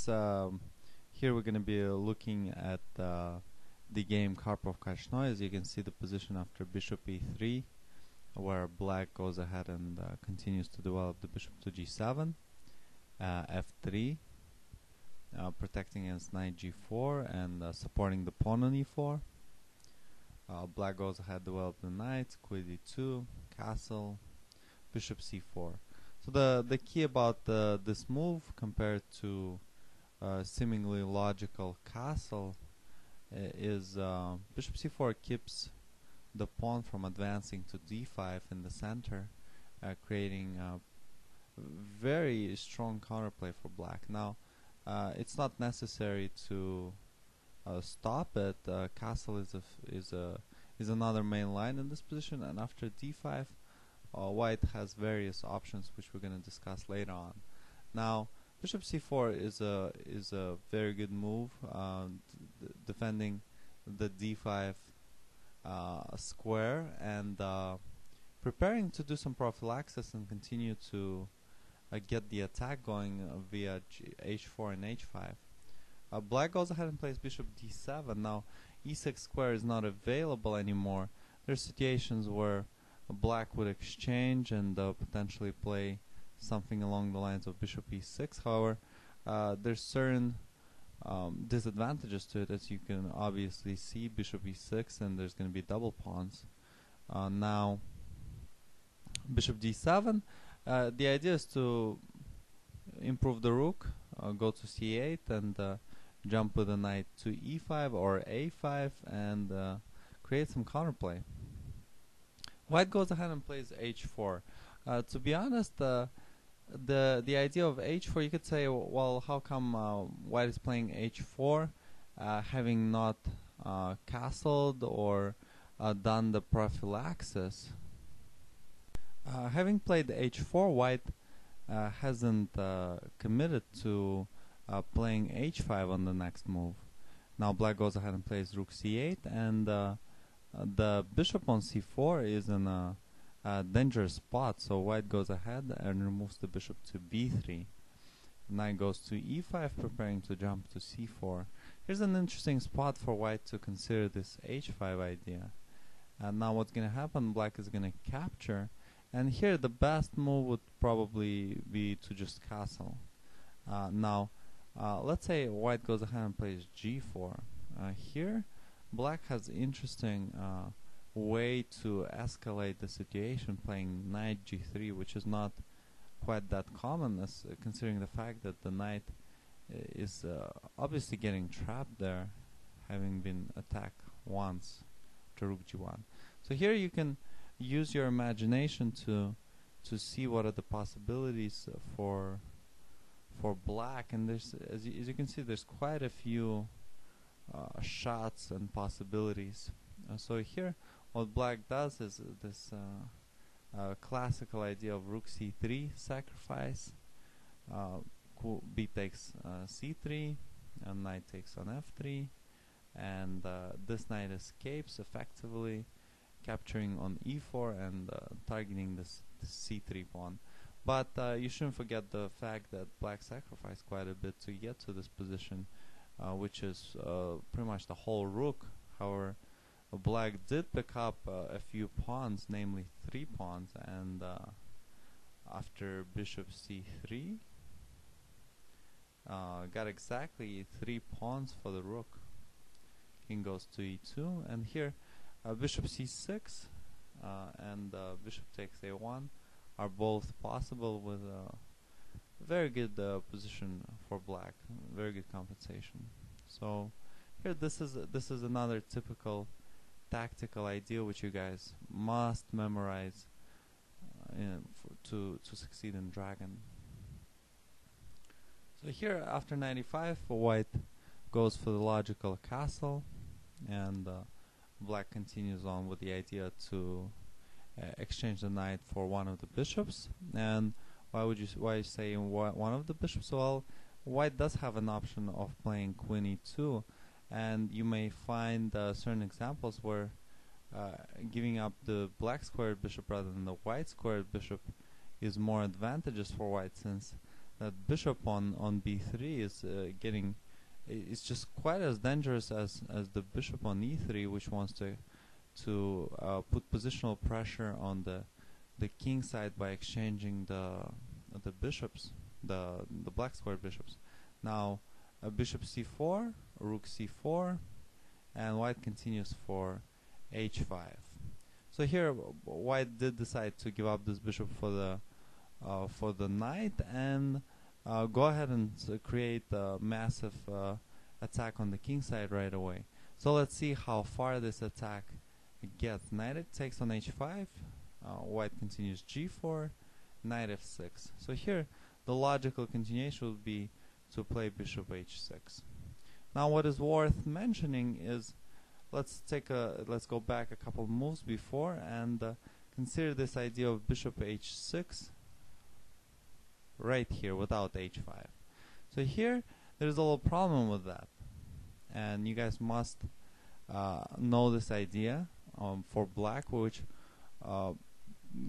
guys, here we're going to be looking at the game Karpov Korchnoi. As you can see, the position after bishop e3, where black goes ahead and continues to develop the bishop to g7, f3, protecting against knight g4 and supporting the pawn on e4. Black goes ahead, develop the knight, queen e2, castle, bishop c4. So the key about this move compared to seemingly logical castle is bishop c4 keeps the pawn from advancing to d5 in the center, creating a very strong counterplay for black. Now, it's not necessary to stop it. Castle is another main line in this position, and after d5, white has various options which we're going to discuss later on. Now, bishop c4 is a very good move, defending the d5 square and preparing to do some prophylaxis and continue to get the attack going via h4 and h5. Black goes ahead and plays bishop d7. Now, e6 square is not available anymore. There are situations where black would exchange and potentially play something along the lines of bishop e6. However, there's certain disadvantages to it, as you can obviously see. Bishop e6, and there's going to be double pawns. Now, bishop d7. The idea is to improve the rook, go to c8, and jump with the knight to e5 or a5 and create some counterplay. White goes ahead and plays h4. To be honest, the idea of h4, you could say, well, how come white is playing h4, having not castled or done the prophylaxis? Having played h4, white hasn't committed to playing h5 on the next move. Now black goes ahead and plays rook c8, and the bishop on c4 is in a dangerous spot, so white goes ahead and removes the bishop to b3. Knight goes to e5, preparing to jump to c4. Here's an interesting spot for white to consider this h5 idea. And now what's going to happen, black is going to capture, and here the best move would probably be to just castle. Now, let's say white goes ahead and plays g4. Here, black has interesting way to escalate the situation, playing knight g3, which is not quite that common, as considering the fact that the knight is obviously getting trapped there, having been attacked once to rook g1. So here you can use your imagination to see what are the possibilities for black, and there's as you can see, there's quite a few shots and possibilities. So here what black does is this classical idea of rook c3 sacrifice. B takes c3, and knight takes on f3, and this knight escapes effectively, capturing on e4 and targeting this c3 pawn. But you shouldn't forget the fact that black sacrificed quite a bit to get to this position, which is pretty much the whole rook. However, black did pick up a few pawns, namely 3 pawns, and after bishop c3, got exactly 3 pawns for the rook. King goes to e2, and here bishop c6 and bishop takes a1 are both possible, with a very good position for black, very good compensation. So here this is another typical tactical idea which you guys must memorize to succeed in Dragon. So here after 95, white goes for the logical castle, and black continues on with the idea to exchange the knight for one of the bishops. And why say one of the bishops? Well, white does have an option of playing queen e2, and you may find certain examples where giving up the black squared bishop rather than the white squared bishop is more advantageous for white, since that bishop on b3 is getting, it's just quite as dangerous as the bishop on e3, which wants to put positional pressure on the king side by exchanging the bishops, the black square bishops. Now bishop c4, rook c4, and white continues for h5. So here white did decide to give up this bishop for the knight and go ahead and create a massive attack on the king side right away. So let's see how far this attack gets. Knight takes on h5, white continues g4, knight f6. So here the logical continuation would be to play bishop h6. Now what is worth mentioning is, let's go back a couple moves before and consider this idea of bishop h6 right here without h5. So here there's a little problem with that, and you guys must know this idea for black, which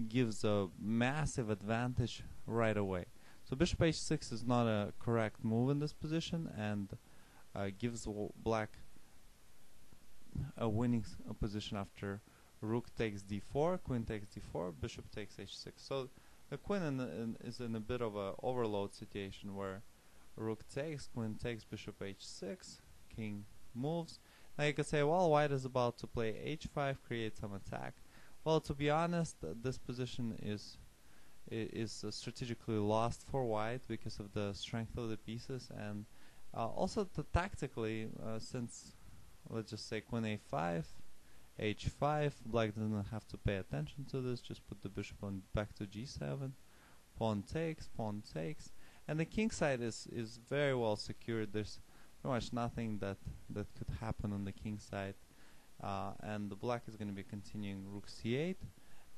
gives a massive advantage right away. So bishop h6 is not a correct move in this position, and gives black a winning position after rook takes d4, queen takes d4, bishop takes h6. So the queen is in a bit of a overload situation where rook takes, queen takes, bishop h6, king moves. Now you could say, well, white is about to play h5, create some attack. Well, to be honest, this position is strategically lost for white because of the strength of the pieces, and also tactically, since let's just say queen a5, h5, black doesn't have to pay attention to this, just put the bishop on back to g7, pawn takes, and the king side is very well secured. There's pretty much nothing that could happen on the king side, and the black is going to be continuing rook c8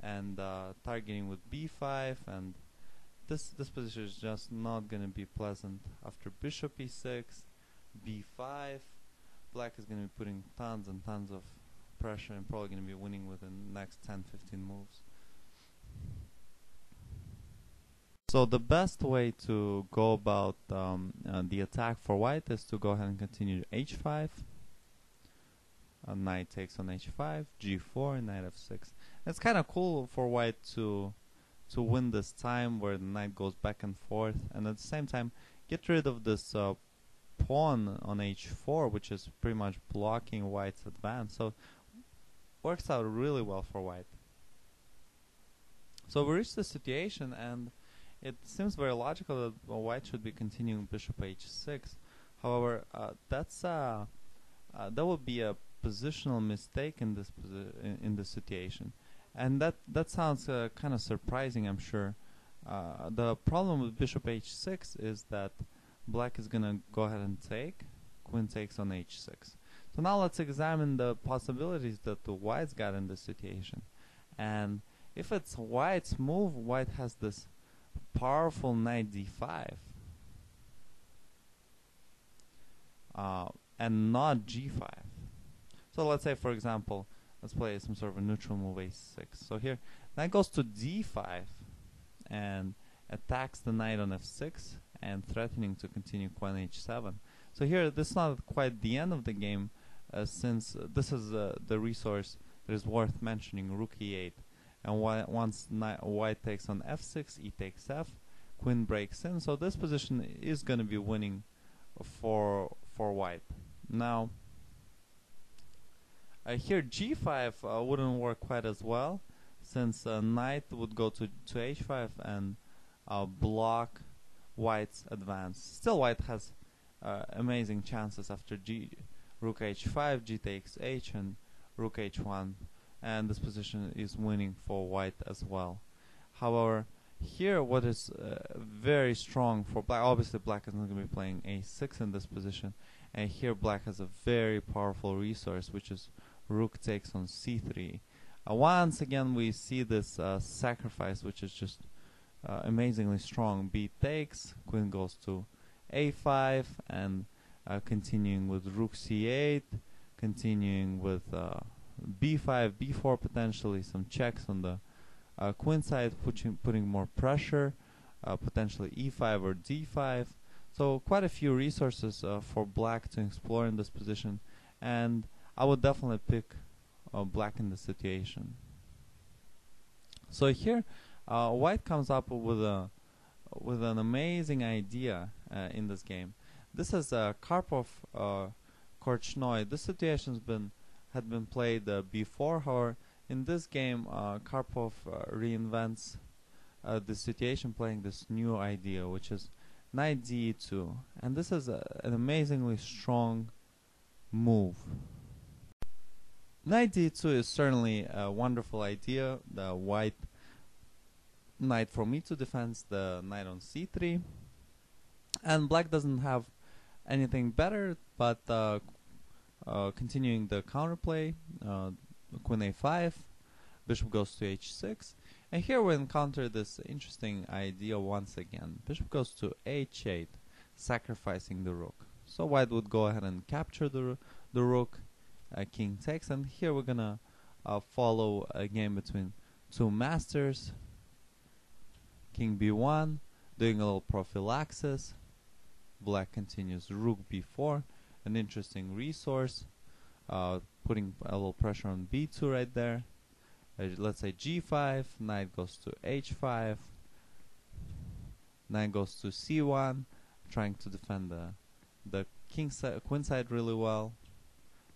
and targeting with b5, and this position is just not going to be pleasant. After bishop e6, b5, black is going to be putting tons and tons of pressure and probably going to be winning within the next 10-15 moves. So the best way to go about the attack for white is to go ahead and continue h5, knight takes on h5, g4, knight f6. It's kind of cool for white to win this time where the knight goes back and forth, and at the same time get rid of this pawn on h4, which is pretty much blocking white's advance. So works out really well for white. So we reached the situation, and it seems very logical that white should be continuing bishop h6. However, that would be a positional mistake in this situation, and that sounds kind of surprising, I'm sure. The problem with bishop h6 is that black is gonna go ahead and take, queen takes on h6. So now let's examine the possibilities that the white's got in this situation. And if it's white's move, white has this powerful knight d5 and not g5. So let's say, for example, let's play some sort of a neutral move a6. So here knight goes to d5 and attacks the knight on f6 and threatening to continue queen h7. So here this is not quite the end of the game, since this is the resource that is worth mentioning, rook e8. And once white takes on f6, e takes f, queen breaks in. So this position is going to be winning for white. Now here g5 wouldn't work quite as well, since knight would go to h5 and block white's advance. Still, white has amazing chances after rook h5, g takes h, and rook h1, and this position is winning for white as well. However, here what is very strong for black, obviously black is not going to be playing a6 in this position, and here black has a very powerful resource, which is rook takes on c3. Once again we see this sacrifice, which is just amazingly strong. B takes, queen goes to a5, and continuing with rook c8, continuing with b5, b4, potentially some checks on the queen side, putting more pressure potentially e5 or d5. So quite a few resources for black to explore in this position, and I would definitely pick black in this situation. So here, white comes up with an amazing idea in this game. This is Karpov Korchnoi. This situation had been played before. However, in this game, Karpov reinvents the situation, playing this new idea, which is knight d2, and this is an amazingly strong move. Knight d2 is certainly a wonderful idea. The white knight from e2 defends the knight on c3, and black doesn't have anything better but continuing the counterplay. Queen a5, bishop goes to h6, and here we encounter this interesting idea once again. Bishop goes to h8, sacrificing the rook. So white would go ahead and capture the rook. King takes, and here we're gonna follow a game between two masters. King b1, doing a little prophylaxis. Black continues rook b4, an interesting resource, putting a little pressure on b2 right there. Let's say g5, knight goes to h5, knight goes to c1, trying to defend the queen side really well.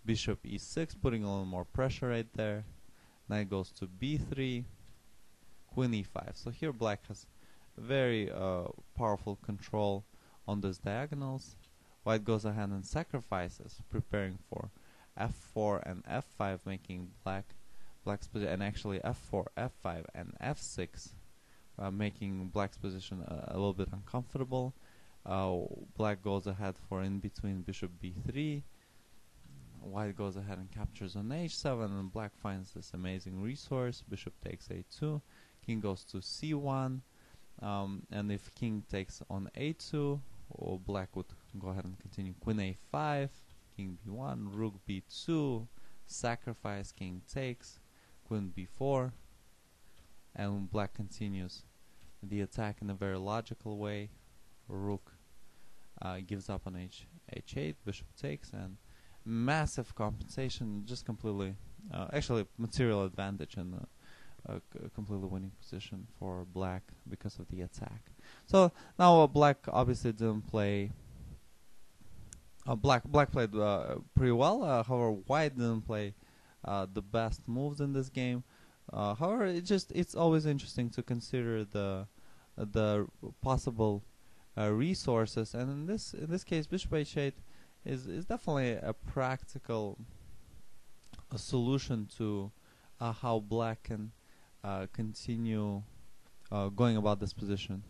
Bishop e6, putting a little more pressure right there. Knight goes to b3, queen e5. So here black has very powerful control on those diagonals. White goes ahead and sacrifices, preparing for f4 and f5, making black's position, and actually f4, f5, and f6, making black's position a little bit uncomfortable. Black goes ahead for in between bishop b3. White goes ahead and captures on h7, and black finds this amazing resource. Bishop takes a2, king goes to c1, and if king takes on a2, black would go ahead and continue queen a5, king b1, rook b2, sacrifice, king takes, queen b4, and black continues the attack in a very logical way. Rook gives up on h8, bishop takes, and massive compensation, just completely, actually material advantage, and a completely winning position for black because of the attack. So now black obviously didn't play. Black played pretty well. However, white didn't play the best moves in this game. However, it's always interesting to consider the possible resources, and in this case, bishop h8 is definitely a practical solution to how black can continue going about this position.